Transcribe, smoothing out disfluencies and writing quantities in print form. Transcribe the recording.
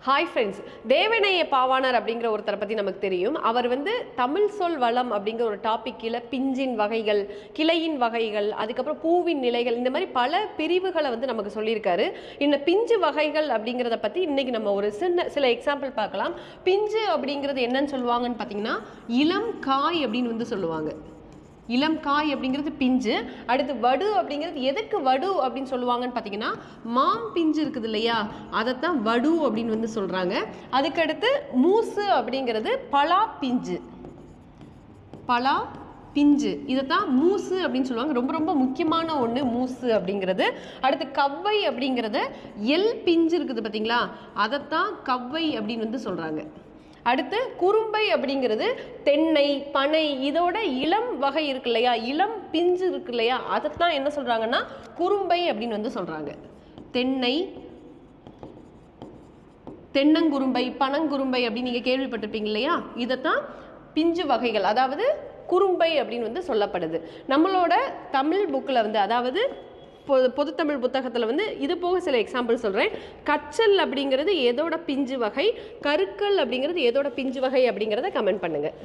Hi friends, Devaneya Pavanar அப்படிங்கிற ஒருத்தரை பற்றி நமக்கு தெரியும். அவர் தமிழ் சொல் வளம் அப்படிங்கிற ஒரு டாபிக் கீழே பிஞ்சின் வகைகள், கிளையின் வகைகள், அதுக்கப்புறம் பூவின் நிலைகள், இந்த மாதிரி பல பிரிவுகளை நமக்கு சொல்லியிருக்காரு. இந்த பிஞ்சு வகைகள் அப்படிங்கிறத பற்றி இன்னைக்கு நம்ம ஒரு சில எக்ஸாம்பிள் பார்க்கலாம். பிஞ்சு அப்படிங்கிறது என்னன்னு சொல்லுவாங்கன்னு பார்த்தீங்கன்னா, இளம் காய் அப்படின்னு சொல்லுவாங்க. இளம் காய் அப்படிங்கிறது பிஞ்சு. அடுத்து வடு அப்படிங்கிறது எதுக்கு வடு அப்படின்னு சொல்லுவாங்கன்னு பார்த்தீங்கன்னா, மாம் பிஞ்சு இருக்குது இல்லையா, அதைத்தான் வடு அப்படின்னு சொல்கிறாங்க. அதுக்கடுத்து மூசு அப்படிங்கிறது பலா பிஞ்சு. பலா பிஞ்சு இதைத்தான் மூசு அப்படின்னு சொல்லுவாங்க. ரொம்ப ரொம்ப முக்கியமான ஒன்று மூசு அப்படிங்கிறது. அடுத்து கவ்வை அப்படிங்கிறது எல் பிஞ்சு இருக்குது பார்த்தீங்களா, அதைத்தான் கவ்வை அப்படின்னு சொல்கிறாங்க. அடுத்து குறும்பை அப்படிங்கிறது தென்னை, பனை இதோட இளம் வகை இருக்கு இல்லையா, இளம் பிஞ்சு இருக்கு இல்லையா, அதைத்தான் என்ன சொல்கிறாங்கன்னா குறும்பை அப்படின்னு சொல்கிறாங்க. தென்னை, தென்னங்குறும்பை, பனங்குறும்பை அப்படின்னு நீங்கள் கேள்விப்பட்டிருப்பீங்க இல்லையா, இதைத்தான் பிஞ்சு வகைகள், அதாவது குறும்பை அப்படின்னு சொல்லப்படுது. நம்மளோட தமிழ் புக்கில் அதாவது பொதுத்தமிழ் புத்தகத்தில் இது போக சில எக்ஸாம்பிள் சொல்கிறேன். கச்சல் அப்படிங்கிறது எதோட பிஞ்சு வகை, கருக்கல் அப்படிங்கிறது எதோட பிஞ்சு வகை அப்படிங்கிறத கமெண்ட் பண்ணுங்கள்.